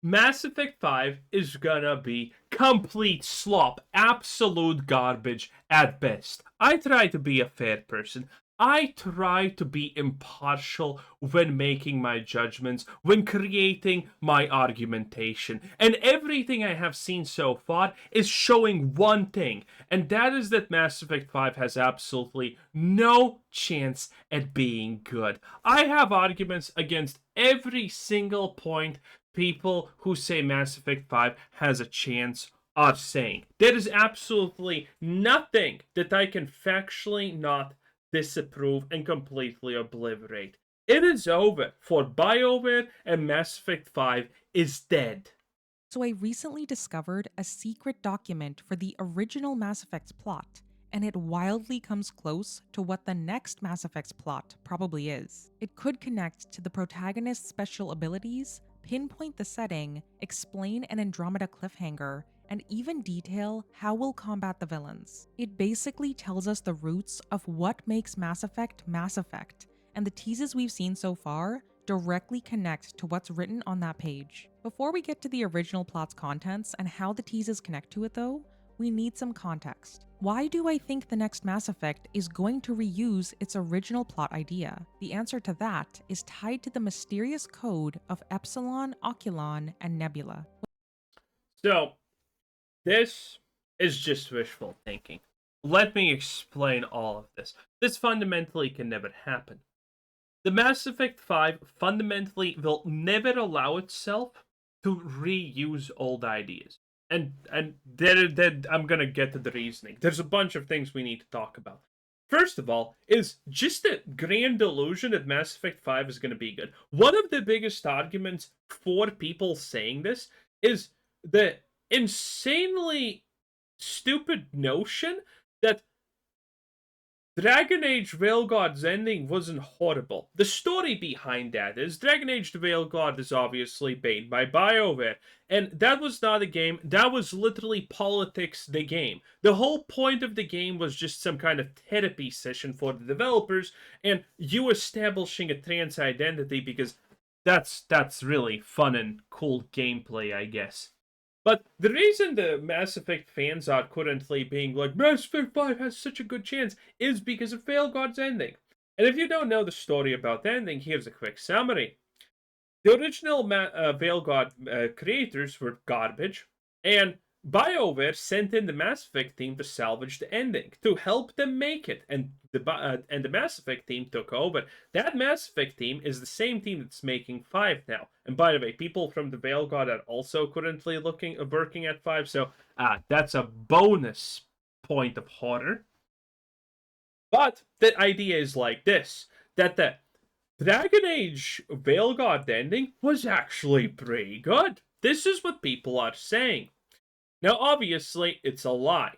Mass Effect 5 is gonna be complete slop, absolute garbage at best. I try to be a fair person. I try to be impartial when making my judgments, when creating my argumentation. And everything I have seen so far is showing one thing, and that is that Mass Effect 5 has absolutely no chance at being good. I have arguments against every single point people who say Mass Effect 5 has a chance are saying. There is absolutely nothing that I can factually not disapprove and completely obliterate. It is over for BioWare, and Mass Effect 5 is dead. So I recently discovered a secret document for the original Mass Effect's plot, and it wildly comes close to what the next Mass Effect's plot probably is. It could connect to the protagonist's special abilities, pinpoint the setting, explain an Andromeda cliffhanger, and even detail how we'll combat the villains. It basically tells us the roots of what makes Mass Effect, and the teases we've seen so far directly connect to what's written on that page. Before we get to the original plot's contents and how the teases connect to it though, we need some context. Why do I think the next Mass Effect is going to reuse its original plot idea? The answer to that is tied to the mysterious code of Epsilon, Oculon, and Nebula. So, this is just wishful thinking. Let me explain all of this. This fundamentally can never happen. The Mass Effect 5 fundamentally will never allow itself to reuse old ideas. And there I'm gonna get to the reasoning. There's a bunch of things we need to talk about. First of all, is just the grand illusion that Mass Effect 5 is gonna be good. One of the biggest arguments for people saying this is the insanely stupid notion that Dragon Age Veilguard's ending wasn't horrible. The story behind that is Dragon Age the Veilguard is obviously made by BioWare, and that was not a game, that was literally politics the game. The whole point of the game was just some kind of therapy session for the developers, and you establishing a trans identity because that's really fun and cool gameplay, I guess. But the reason the Mass Effect fans are currently being like, Mass Effect 5 has such a good chance, is because of Veilguard's ending. And if you don't know the story about the ending, here's a quick summary. The original Veilguard creators were garbage, and BioWare sent in the Mass Effect team to salvage the ending, to help them make it, and the Mass Effect team took over. That Mass Effect team is the same team that's making 5 now. And by the way, people from the Veilguard are also currently working at 5, so that's a bonus point of horror. But the idea is like this, that the Dragon Age Veilguard ending was actually pretty good. This is what people are saying. Now, obviously, it's a lie.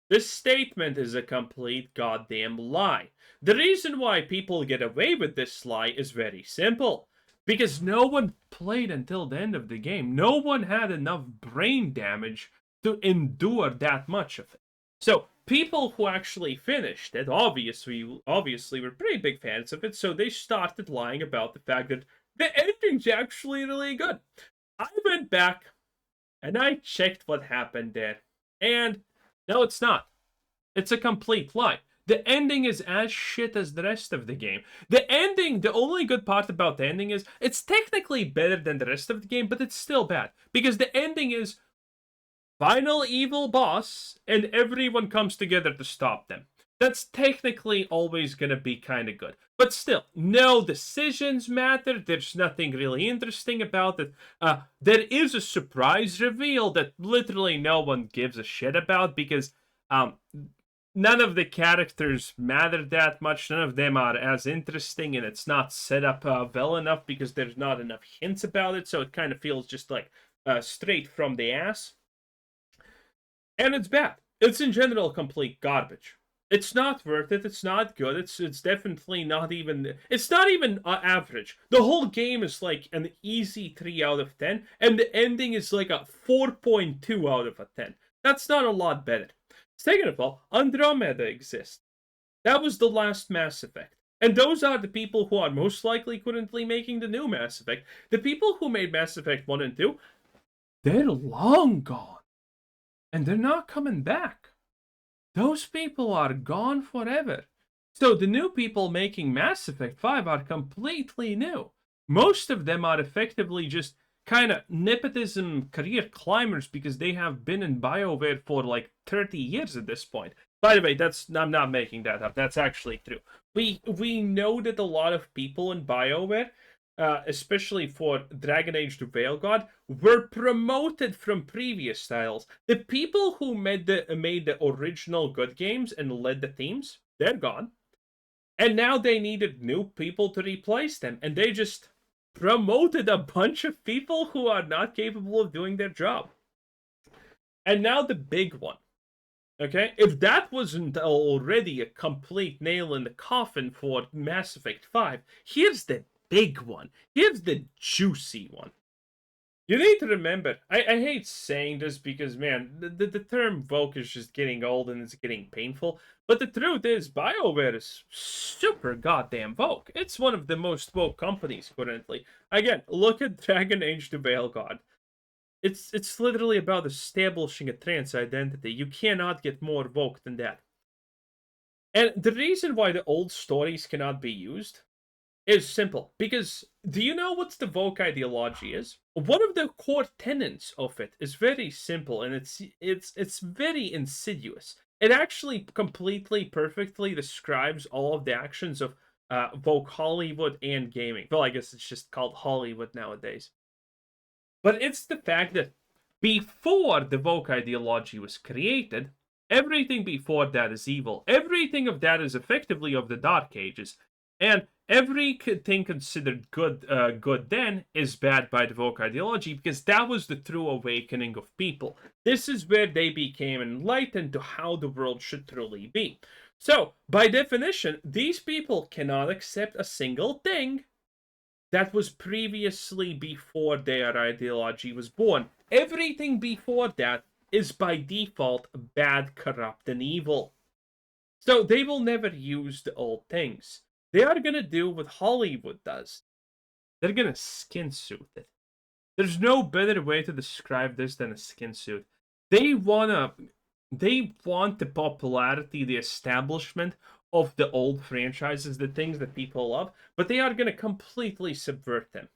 This statement is a complete goddamn lie. The reason why people get away with this lie is very simple. Because no one played until the end of the game. No one had enough brain damage to endure that much of it. So, people who actually finished it obviously were pretty big fans of it, so they started lying about the fact that the ending's actually really good. I went back and I checked what happened there. And no, it's not. It's a complete lie. The ending is as shit as the rest of the game. The ending, the only good part about the ending is it's technically better than the rest of the game, but it's still bad. Because the ending is final evil boss and everyone comes together to stop them. That's technically always gonna be kind of good. But still, no decisions matter. There's nothing really interesting about it. There is a surprise reveal that literally no one gives a shit about because none of the characters matter that much. None of them are as interesting, and it's not set up well enough because there's not enough hints about it. So it kind of feels just like straight from the ass. And it's bad. It's in general complete garbage. It's not worth it. It's not good. It's definitely not even. It's not even average. The whole game is like an easy 3 out of 10, and the ending is like a 4.2 out of a 10. That's not a lot better. Second of all, Andromeda exists. That was the last Mass Effect. And those are the people who are most likely currently making the new Mass Effect. The people who made Mass Effect 1 and 2 they're long gone. And they're not coming back. Those people are gone forever. So the new people making Mass Effect 5 are completely new. Most of them are effectively just kind of nepotism career climbers because they have been in BioWare for like 30 years at this point. By the way, I'm not making that up. That's actually true. We know that a lot of people in BioWare, especially for Dragon Age to Veilguard, were promoted from previous styles. The people who made the original good games and led the teams, they're gone. And now they needed new people to replace them, and they just promoted a bunch of people who are not capable of doing their job. And now the big one. Okay? If that wasn't already a complete nail in the coffin for Mass Effect 5, here's the big one. Here's the juicy one. You need to remember, I hate saying this because, man, the term woke is just getting old and it's getting painful. But the truth is, BioWare is super goddamn woke. It's one of the most woke companies currently. Again, look at Dragon Age the Veilguard. It's literally about establishing a trans identity. You cannot get more woke than that. And the reason why the old stories cannot be used is simple. Because do you know what the woke ideology is? One of the core tenets of it is very simple, and it's very insidious. It actually completely perfectly describes all of the actions of woke Hollywood and gaming. Well, I guess it's just called Hollywood nowadays. But it's the fact that before the woke ideology was created, everything before that is evil. Everything of that is effectively of the Dark Ages. And everything considered good then is bad by the woke ideology because that was the true awakening of people. This is where they became enlightened to how the world should truly be. So, by definition, these people cannot accept a single thing that was previously before their ideology was born. Everything before that is by default bad, corrupt, and evil. So they will never use the old things. They are gonna do what Hollywood does. They're gonna skin suit it. There's no better way to describe this than a skin suit. They want the popularity, the establishment of the old franchises, the things that people love, but they are gonna completely subvert them.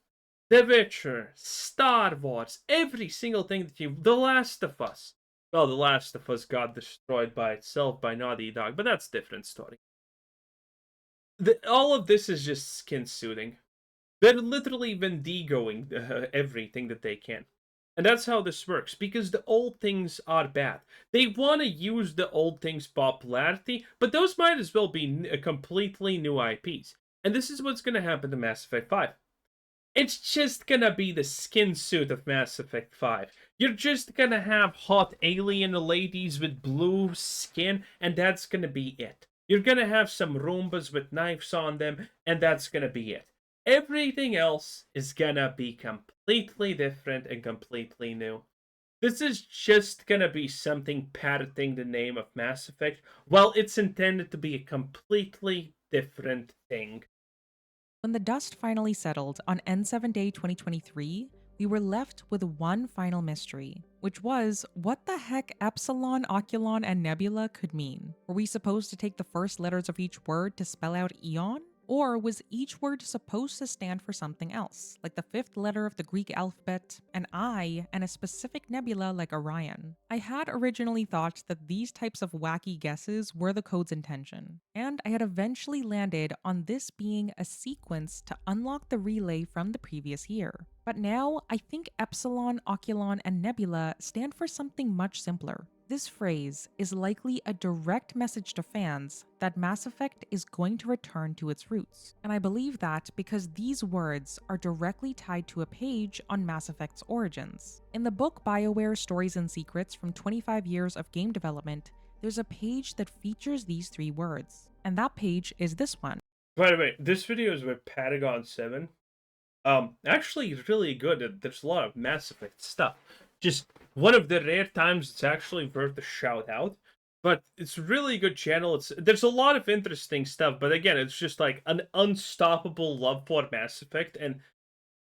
The Witcher, Star Wars, every single thing that The Last of Us. Well, The Last of Us got destroyed by itself by Naughty Dog, but that's a different story. All of this is just skin suiting. They're literally Vendigoing everything that they can. And that's how this works, because the old things are bad. They want to use the old things' popularity, but those might as well be completely new IPs. And this is what's going to happen to Mass Effect 5. It's just gonna be the skin suit of Mass Effect 5. You're just gonna have hot alien ladies with blue skin, and that's gonna be it. You're gonna have some Roombas with knives on them, and that's gonna be it. Everything else is gonna be completely different and completely new. This is just gonna be something parroting the name of Mass Effect, while it's intended to be a completely different thing. When the dust finally settled on N7 Day 2023, we were left with one final mystery, which was what the heck Epsilon, Oculon, and Nebula could mean. Were we supposed to take the first letters of each word to spell out Eon? Or was each word supposed to stand for something else, like the fifth letter of the Greek alphabet, an I, and a specific nebula like Orion? I had originally thought that these types of wacky guesses were the code's intention, and I had eventually landed on this being a sequence to unlock the relay from the previous year. But now, I think Epsilon, Oculon, and Nebula stand for something much simpler. This phrase is likely a direct message to fans that Mass Effect is going to return to its roots, and I believe that because these words are directly tied to a page on Mass Effect's origins. In the book BioWare Stories and Secrets from 25 Years of Game Development, there's a page that features these three words, and that page is this one. By the way, this video is with Patagon 7. Actually really good. There's a lot of Mass Effect stuff. Just one of the rare times it's actually worth a shout out. But it's a really good channel. There's a lot of interesting stuff, but again, it's just like an unstoppable love for Mass Effect, and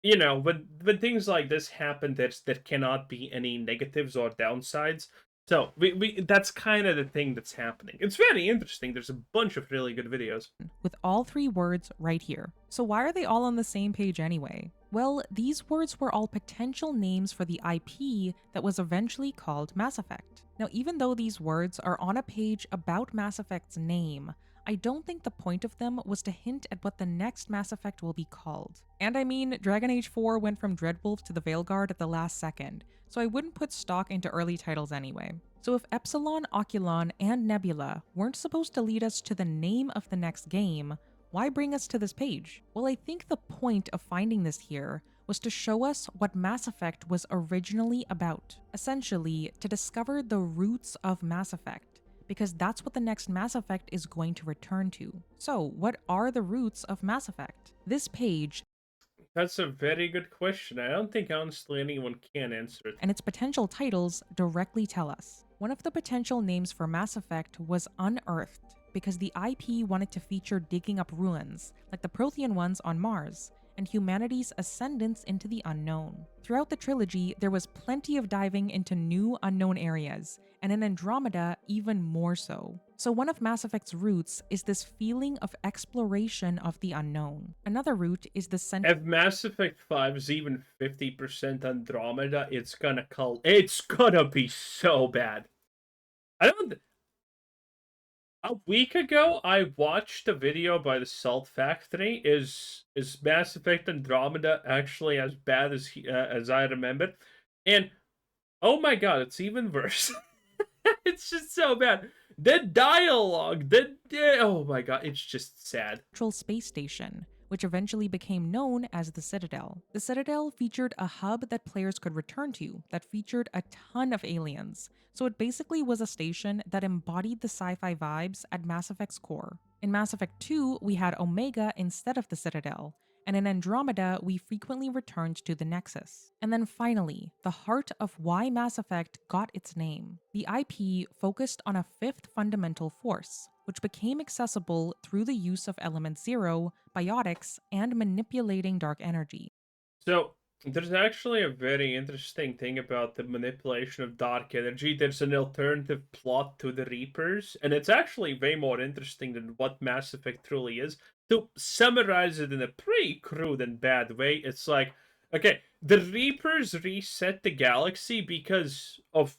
when things like this happen, there cannot be any negatives or downsides. So we that's kind of the thing that's happening. It's very interesting. There's a bunch of really good videos. with all three words right here. So why are they all on the same page anyway? Well, these words were all potential names for the IP that was eventually called Mass Effect. Now, even though these words are on a page about Mass Effect's name, I don't think the point of them was to hint at what the next Mass Effect will be called. And I mean, Dragon Age 4 went from Dreadwolf to the Veilguard at the last second, so I wouldn't put stock into early titles anyway. So if Epsilon, Oculon, and Nebula weren't supposed to lead us to the name of the next game, why bring us to this page? Well, I think the point of finding this here was to show us what Mass Effect was originally about. Essentially, to discover the roots of Mass Effect, because that's what the next Mass Effect is going to return to. So, what are the roots of Mass Effect? This page That's a very good question. I don't think honestly anyone can answer it. and its potential titles directly tell us. One of the potential names for Mass Effect was Unearthed, because the IP wanted to feature digging up ruins, like the Prothean ones on Mars, and humanity's ascendance into the unknown. Throughout the trilogy, there was plenty of diving into new unknown areas, and in Andromeda, even more so. So one of Mass Effect's roots is this feeling of exploration of the unknown. Another root is the sense If Mass Effect 5 is even 50% Andromeda, it's gonna be so bad. I don't A week ago, I watched a video by the Salt Factory. Is Mass Effect Andromeda actually as bad as I remember? And oh my god, it's even worse. It's just so bad. The dialogue, oh my god, it's just sad. space station, which eventually became known as the Citadel. The Citadel featured a hub that players could return to that featured a ton of aliens, so it basically was a station that embodied the sci-fi vibes at Mass Effect's core. In Mass Effect 2, we had Omega instead of the Citadel, and in Andromeda, we frequently returned to the Nexus. And then finally, the heart of why Mass Effect got its name. The IP focused on a fifth fundamental force, which became accessible through the use of Element Zero, biotics, and manipulating dark energy. So there's actually a very interesting thing about the manipulation of dark energy. There's an alternative plot to the Reapers, and it's actually way more interesting than what Mass Effect truly is. To summarize it in a pretty crude and bad way, it's like, okay, the Reapers reset the galaxy because of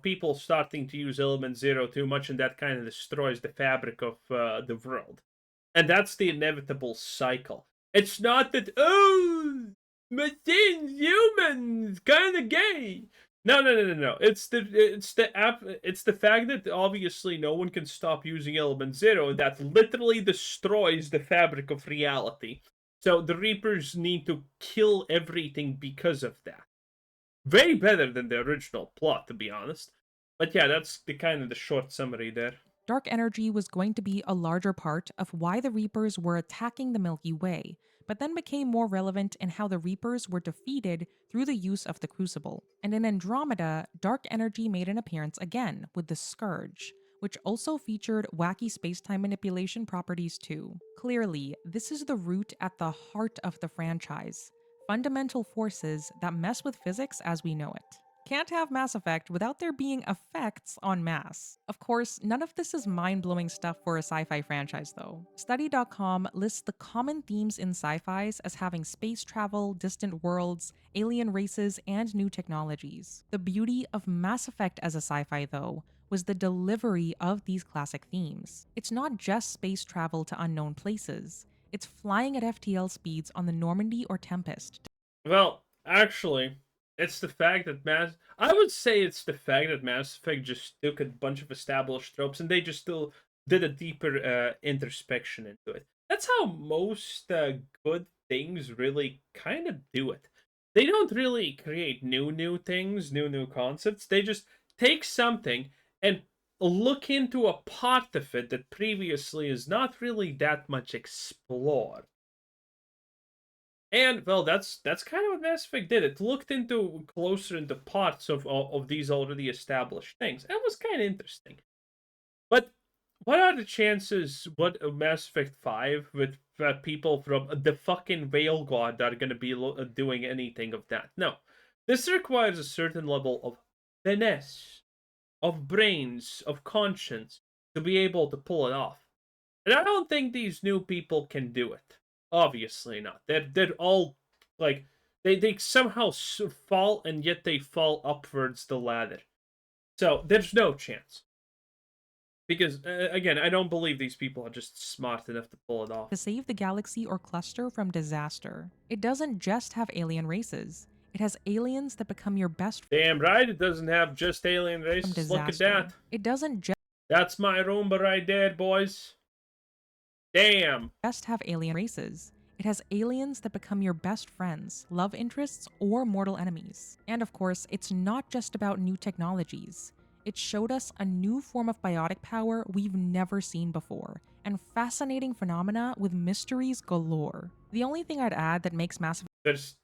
people starting to use Element Zero too much, and that kind of destroys the fabric of the world. And that's the inevitable cycle. It's not that, oh, machines, humans, kind of gay. No. It's the fact that obviously no one can stop using Element Zero, and that literally destroys the fabric of reality. So the Reapers need to kill everything because of that. Way better than the original plot, to be honest. But yeah, that's the kind of the short summary there. Dark energy was going to be a larger part of why the Reapers were attacking the Milky Way, but then became more relevant in how the Reapers were defeated through the use of the Crucible. And in Andromeda, dark energy made an appearance again with the Scourge, which also featured wacky spacetime manipulation properties too. Clearly, this is the root at the heart of the franchise. Fundamental forces that mess with physics as we know it. Can't have Mass Effect without there being effects on mass. Of course, none of this is mind-blowing stuff for a sci-fi franchise though. Study.com lists the common themes in sci-fis as having space travel, distant worlds, alien races, and new technologies. The beauty of Mass Effect as a sci-fi though was the delivery of these classic themes. It's not just space travel to unknown places, it's flying at FTL speeds on the Normandy or Tempest. Well, actually, I would say it's the fact that Mass Effect just took a bunch of established tropes and they just still did a deeper introspection into it. That's how most good things really kind of do it. They don't really create new things, new concepts. They just take something and look into a part of it that previously is not really that much explored. And well, that's kind of what Mass Effect did. It looked into closer into parts of these already established things. That was kind of interesting. But what are the chances what Mass Effect 5 with people from the fucking Veil God are going to be doing anything of that? No. This requires a certain level of finesse, of brains, of conscience to be able to pull it off. And I don't think these new people can do it. Obviously not. They're all like they somehow fall and yet they fall upwards the ladder. So there's no chance. Because again, I don't believe these people are just smart enough to pull it off. To save the galaxy or cluster from disaster. It doesn't just have alien races. It has aliens that become your best Damn right, it doesn't have just alien from races. Look at disaster. that. It doesn't That's my Roomba right there, boys. Damn. just have alien races. It has aliens that become your best friends, love interests, or mortal enemies. And of course, it's not just about new technologies. It showed us a new form of biotic power we've never seen before, and fascinating phenomena with mysteries galore. The only thing I'd add that makes Mass There's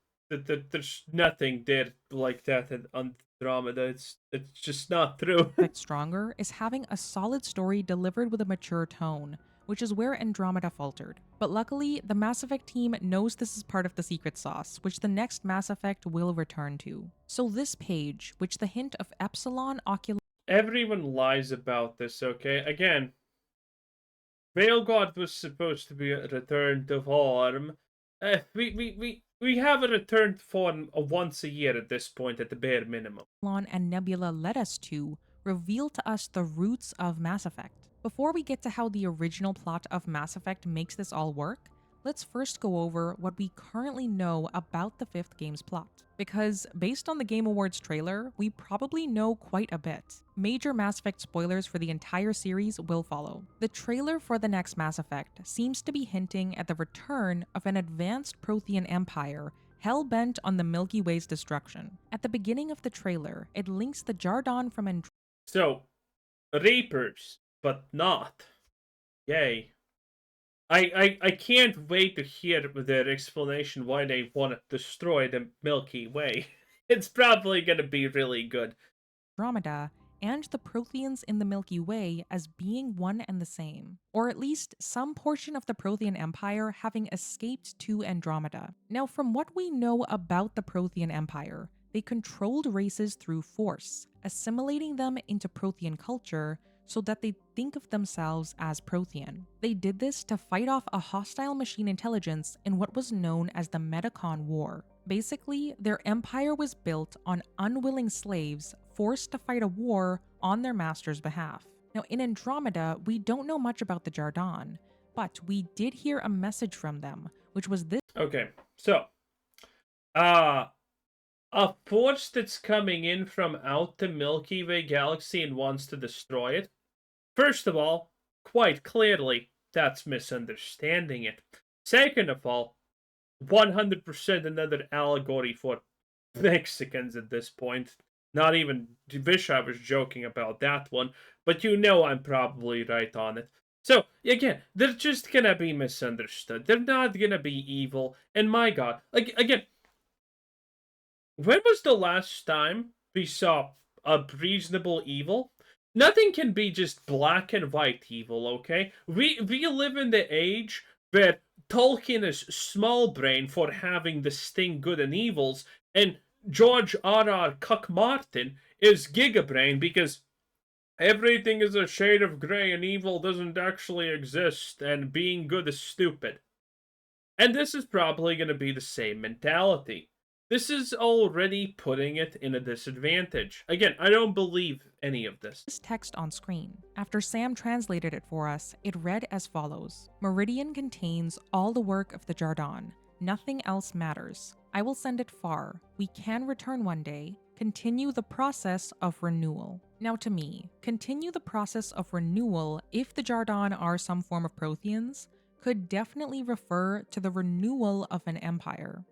nothing there like that in Andromeda. It's just not true. Effect stronger is having a solid story delivered with a mature tone, which is where Andromeda faltered. But luckily, the Mass Effect team knows this is part of the secret sauce, which the next Mass Effect will return to. So this page, which the hint of Epsilon Oculus Everyone lies about this, okay? Again, Veil God was supposed to be a return to form. We have a return to form once a year at this point, at the bare minimum. and Nebula led us to reveal to us the roots of Mass Effect. Before we get to how the original plot of Mass Effect makes this all work, let's first go over what we currently know about the fifth game's plot. Because based on the Game Awards trailer, we probably know quite a bit. Major Mass Effect spoilers for the entire series will follow. The trailer for the next Mass Effect seems to be hinting at the return of an advanced Prothean empire hell-bent on the Milky Way's destruction. At the beginning of the trailer, it links the Jardaan from Andromeda. So, Reapers, but not. Yay. I can't wait to hear their explanation why they want to destroy the Milky Way. It's probably gonna be really good. And the Protheans in the Milky Way as being one and the same, or at least some portion of the Prothean Empire having escaped to Andromeda. Now, from what we know about the Prothean Empire, they controlled races through force, assimilating them into Prothean culture so that they think of themselves as Prothean. They did this to fight off a hostile machine intelligence in what was known as the Metacon War. Basically, their empire was built on unwilling slaves forced to fight a war on their master's behalf. Now, in Andromeda, we don't know much about the Jardaan, but we did hear a message from them, which was this. Okay, so, a force that's coming in from out the Milky Way galaxy and wants to destroy it. First of all, quite clearly, that's misunderstanding it. Second of all, 100% another allegory for Mexicans at this point. Not even wish I was joking about that one, but you know I'm probably right on it. So, again, they're just gonna be misunderstood. They're not gonna be evil. And my god, like, again, when was the last time we saw a reasonable evil? Nothing can be just black and white evil, okay? We live in the age where Tolkien is small brain for having distinct good and evils, and George R.R. Cuck Martin is gigabrain because everything is a shade of gray and evil doesn't actually exist and being good is stupid. And this is probably going to be the same mentality. This is already putting it in a disadvantage. Again, I don't believe any of this. This text on screen. After Sam translated it for us, it read as follows. Meridian contains all the work of the Jardaan. Nothing else matters. I will send it far. We can return one day. Continue the process of renewal. Now to me, continue the process of renewal if the Jardaan are some form of Protheans could definitely refer to the renewal of an empire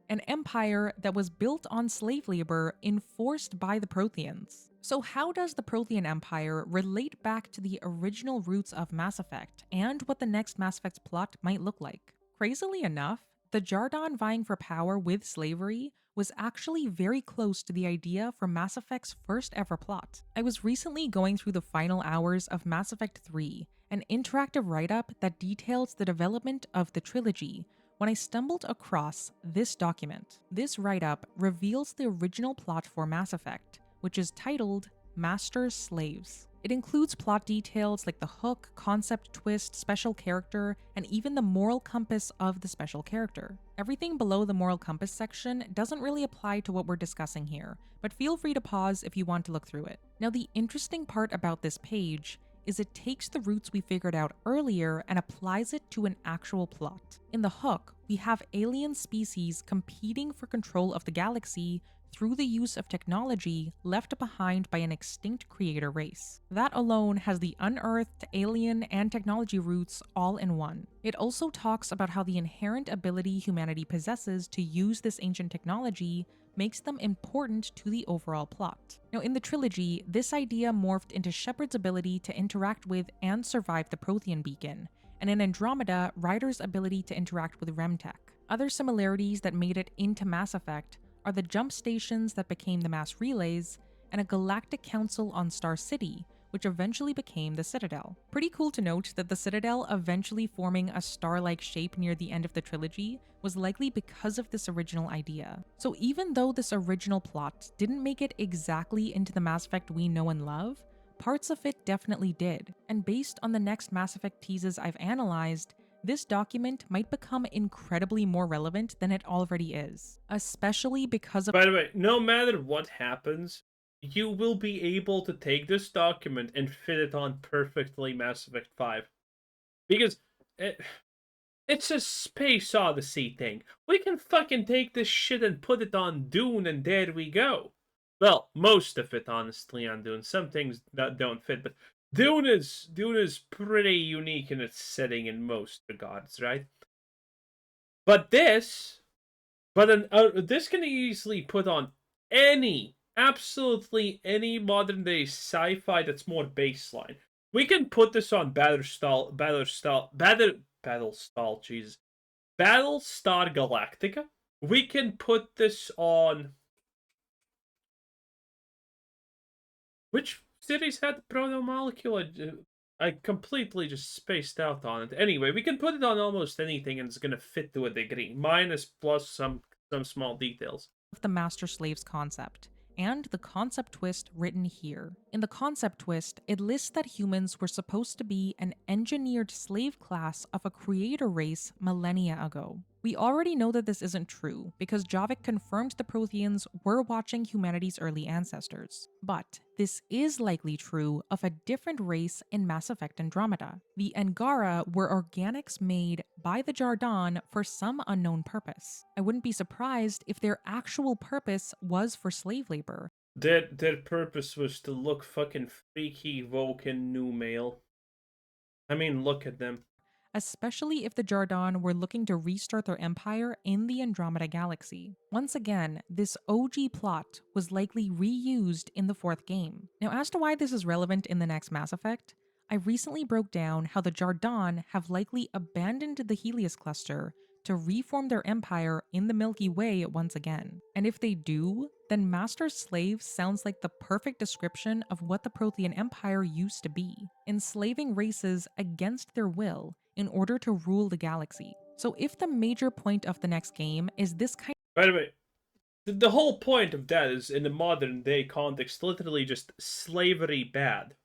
that was built on slave labor enforced by the Protheans. So how does the Prothean Empire relate back to the original roots of Mass Effect and what the next Mass Effect's plot might look like? Crazily enough, the Jardaan vying for power with slavery was actually very close to the idea for Mass Effect's first ever plot. I was recently going through the final hours of Mass Effect 3, an interactive write-up that details the development of the trilogy, when I stumbled across this document. This write-up reveals the original plot for Mass Effect, which is titled Master Slaves. It includes plot details like the hook, concept twist, special character, and even the moral compass of the special character. Everything below the moral compass section doesn't really apply to what we're discussing here, but feel free to pause if you want to look through it. Now, the interesting part about this page is it takes the roots we figured out earlier and applies it to an actual plot. In the hook, we have alien species competing for control of the galaxy through the use of technology left behind by an extinct creator race. That alone has the unearthed, alien, and technology roots all in one. It also talks about how the inherent ability humanity possesses to use this ancient technology makes them important to the overall plot. Now, in the trilogy, this idea morphed into Shepard's ability to interact with and survive the Prothean beacon, and in Andromeda, Ryder's ability to interact with Remtech. Other similarities that made it into Mass Effect are the jump stations that became the mass relays, and a galactic council on Star City, which eventually became the Citadel. Pretty cool to note that the Citadel eventually forming a star-like shape near the end of the trilogy was likely because of this original idea. So even though this original plot didn't make it exactly into the Mass Effect we know and love, parts of it definitely did. And based on the next Mass Effect teases I've analyzed, this document might become incredibly more relevant than it already is, especially because of— By the way, no matter what happens, you will be able to take this document and fit it on perfectly Mass Effect 5. Because it's a Space Odyssey thing. We can fucking take this shit and put it on Dune and there we go. Well, most of it, honestly, on Dune. Some things that don't fit, but Dune is pretty unique in its setting in most regards, right? But this can be put on absolutely any modern day sci-fi that's more baseline. We can put this on Battlestar Galactica. We can put this on— which series had the proto-molecule? I completely just spaced out on it. Anyway, we can put it on almost anything and it's gonna fit to a degree. Minus plus some small details. The Master Slaves concept, and the concept twist written here. In the concept twist, it lists that humans were supposed to be an engineered slave class of a creator race millennia ago. We already know that this isn't true, because Javik confirmed the Protheans were watching humanity's early ancestors. But this is likely true of a different race in Mass Effect Andromeda. The Angara were organics made by the Jardaan for some unknown purpose. I wouldn't be surprised if their actual purpose was for slave labor. Their purpose was to look fucking freaky, woke, and new male. I mean, look at them. Especially if the Jardaan were looking to restart their empire in the Andromeda galaxy. Once again, this OG plot was likely reused in the fourth game. Now, as to why this is relevant in the next Mass Effect, I recently broke down how the Jardaan have likely abandoned the Helios cluster to reform their empire in the Milky Way once again. And if they do, then Master Slave sounds like the perfect description of what the Prothean Empire used to be, enslaving races against their will in order to rule the galaxy. So if the major point of the next game is this kind— By the way, the whole point of that is, in the modern day context, literally just slavery bad.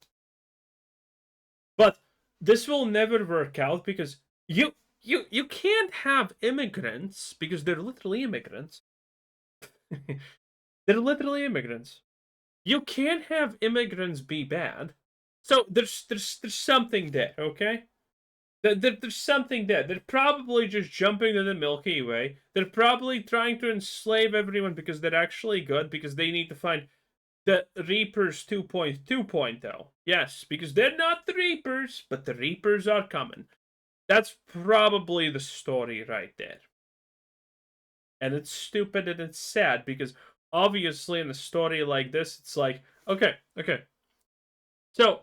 But this will never work out because you can't have immigrants, because they're literally immigrants. They're literally immigrants. You can't have immigrants be bad. So there's something there, okay? There's something there. They're probably just jumping to the Milky Way. They're probably trying to enslave everyone because they're actually good, because they need to find the Reapers 2.2.0. Yes, because they're not the Reapers, but the Reapers are coming. That's probably the story right there. And it's stupid and it's sad, because obviously in a story like this, it's like, okay. So,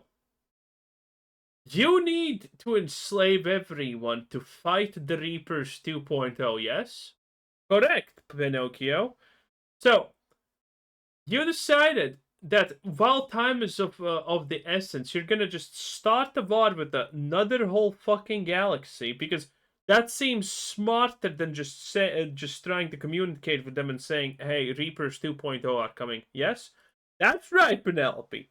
you need to enslave everyone to fight the Reapers 2.0, yes? Correct, Pinocchio. So, you decided that while time is of the essence, you're gonna just start the VOD with another whole fucking galaxy because that seems smarter than just trying to communicate with them and saying, "Hey, Reapers 2.0 are coming." Yes, that's right, Penelope.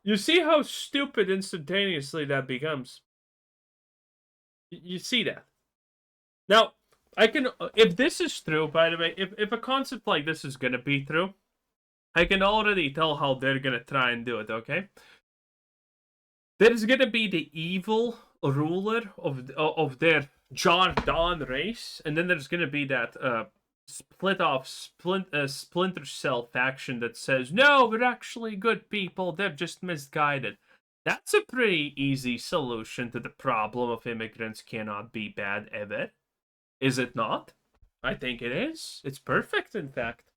You see how stupid instantaneously that becomes. You see that now. I can, if this is true, by the way, if a concept like this is gonna be true, I can already tell how they're gonna try and do it, okay? There's gonna be the evil ruler of their Jardaan race, and then there's gonna be that splinter cell faction that says, no, we're actually good people, they're just misguided. That's a pretty easy solution to the problem of immigrants cannot be bad ever. Is it not? I think it is. It's perfect, in fact.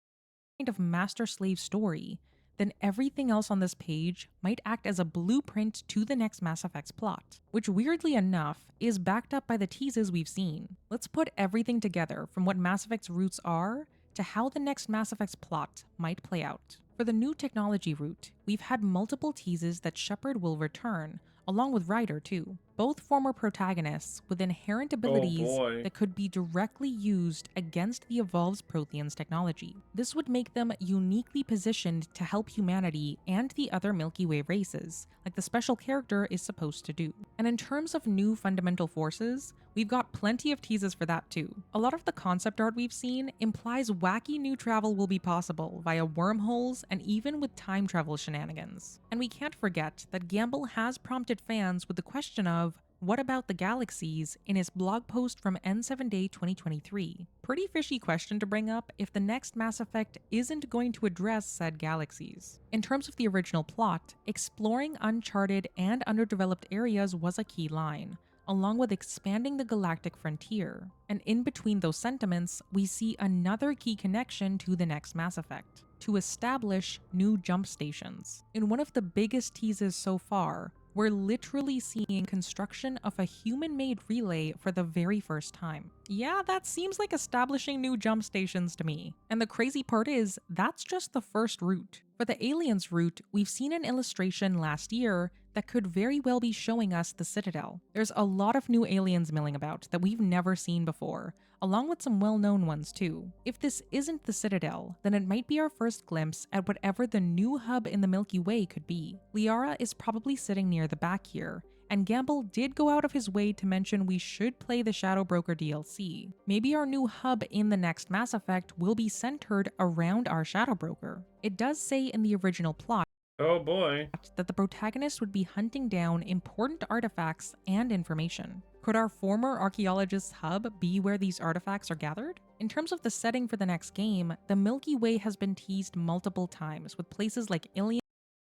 Kind of master slave story, then everything else on this page might act as a blueprint to the next Mass Effect's plot, which weirdly enough is backed up by the teases we've seen. Let's put everything together from what Mass Effect's roots are to how the next Mass Effect's plot might play out. For the new technology route, we've had multiple teases that Shepard will return, along with Ryder too. Both former protagonists with inherent abilities boy. that could be directly used against the Evolved's Prothean's technology. This would make them uniquely positioned to help humanity and the other Milky Way races, like the special character is supposed to do. And in terms of new fundamental forces, we've got plenty of teases for that too. A lot of the concept art we've seen implies wacky new travel will be possible via wormholes and even with time travel shenanigans. And we can't forget that Gamble has prompted fans with the question of, what about the galaxies in his blog post from N7 Day 2023? Pretty fishy question to bring up if the next Mass Effect isn't going to address said galaxies. In terms of the original plot, exploring uncharted and underdeveloped areas was a key line, along with expanding the galactic frontier. And in between those sentiments, we see another key connection to the next Mass Effect, to establish new jump stations. In one of the biggest teases so far, we're literally seeing construction of a human-made relay for the very first time. Yeah, that seems like establishing new jump stations to me. And the crazy part is, that's just the first route. For the aliens route, we've seen an illustration last year that could very well be showing us the Citadel. There's a lot of new aliens milling about that we've never seen before, along with some well-known ones too. If this isn't the Citadel, then it might be our first glimpse at whatever the new hub in the Milky Way could be. Liara is probably sitting near the back here, and Gamble did go out of his way to mention we should play the Shadow Broker DLC. Maybe our new hub in the next Mass Effect will be centered around our Shadow Broker. It does say in the original plot Oh boy. that the protagonist would be hunting down important artifacts and information. Could our former archaeologist's hub be where these artifacts are gathered? In terms of the setting for the next game, the Milky Way has been teased multiple times with places like Ilium.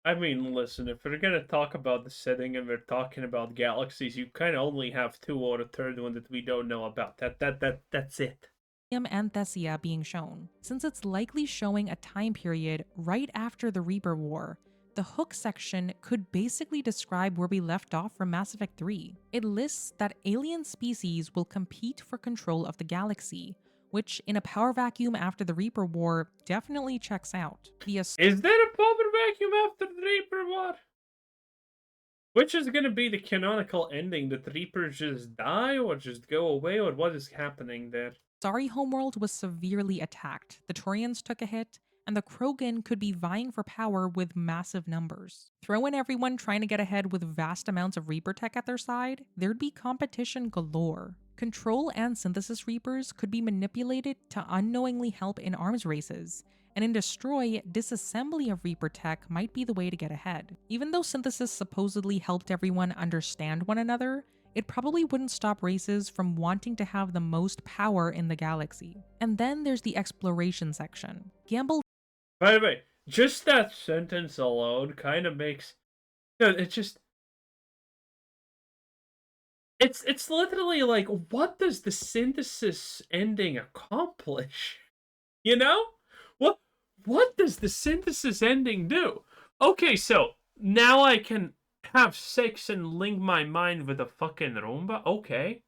I mean, listen, if we're gonna talk about the setting and we're talking about galaxies, you kind of only have two or a third one that we don't know about. That's it. And Thessia being shown, since it's likely showing a time period right after the Reaper War. The hook section could basically describe where we left off from Mass Effect 3. It lists that alien species will compete for control of the galaxy, which in a power vacuum after the Reaper War definitely checks out. Is there a power vacuum after the Reaper War? Which is gonna be the canonical ending? That the Reapers just die or just go away, or what is happening there? Sorry Homeworld was severely attacked, the Turians took a hit, and the Krogan could be vying for power with massive numbers. Throw in everyone trying to get ahead with vast amounts of Reaper tech at their side, there'd be competition galore. Control and Synthesis Reapers could be manipulated to unknowingly help in arms races, and in Destroy, disassembly of Reaper tech might be the way to get ahead. Even though Synthesis supposedly helped everyone understand one another, it probably wouldn't stop races from wanting to have the most power in the galaxy. And then there's the exploration section. Gamble. By the way, just that sentence alone kind of makes... It's just... It's literally like, what does the synthesis ending accomplish? You know? What does the synthesis ending do? Okay, so now I can have sex and link my mind with a fucking Roomba? Okay.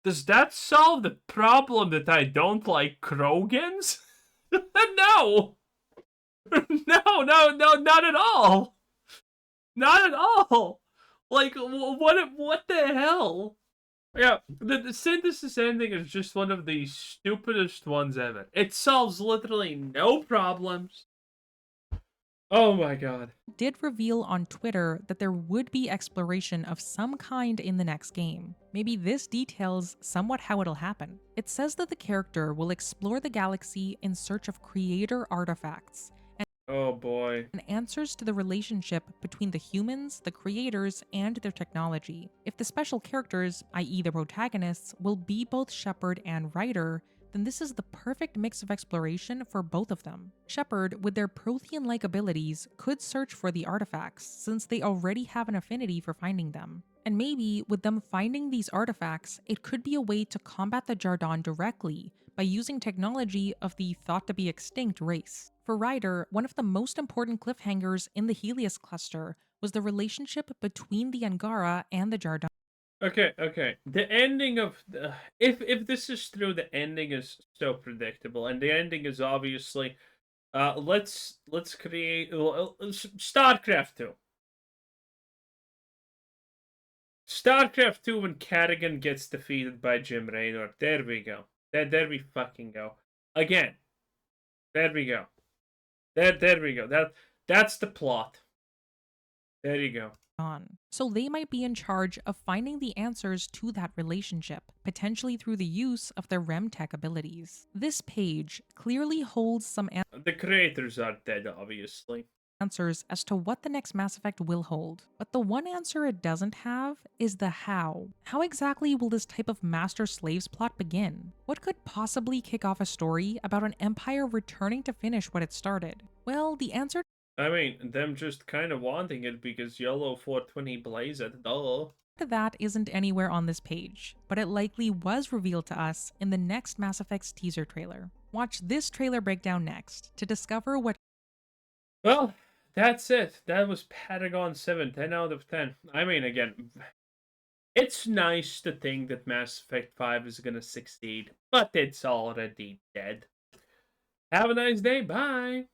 Does that solve the problem that I don't like Krogans? No! No, not at all. Not at all. Like, what the hell? Yeah, the synthesis ending is just one of the stupidest ones ever. It solves literally no problems. Oh my god. Did reveal on Twitter that there would be exploration of some kind in the next game. Maybe this details somewhat how it'll happen. It says that the character will explore the galaxy in search of creator artifacts Oh boy. and answers to the relationship between the humans, the creators, and their technology. If the special characters, i.e. the protagonists, will be both Shepard and Ryder, then this is the perfect mix of exploration for both of them. Shepard, with their Prothean-like abilities, could search for the artifacts, since they already have an affinity for finding them. And maybe, with them finding these artifacts, it could be a way to combat the Jardaan directly, by using technology of the thought-to-be-extinct race. For Ryder, one of the most important cliffhangers in the Helios cluster was the relationship between the Angara and the Jardaan. Okay. The ending of the, if this is true, the ending is so predictable, and the ending is obviously, let's create StarCraft 2. StarCraft 2 when Carrigan gets defeated by Jim Raynor. There we go. There we fucking go. Again. There we go. There we go. That's the plot. There you go. So they might be in charge of finding the answers to that relationship, potentially through the use of their Remtech abilities. This page clearly holds some The creators are dead, obviously. answers as to what the next Mass Effect will hold. But the one answer it doesn't have is the how. How exactly will this type of master-slaves plot begin? What could possibly kick off a story about an empire returning to finish what it started? Well, the answer I mean, them just kind of wanting it because YOLO 420 blaze it, duh. to that isn't anywhere on this page, but it likely was revealed to us in the next Mass Effect's teaser trailer. Watch this trailer breakdown next to discover what Well, that's it. That was Patagon 7, 10 out of 10. I mean, again, it's nice to think that Mass Effect 5 is gonna succeed, but it's already dead. Have a nice day, bye!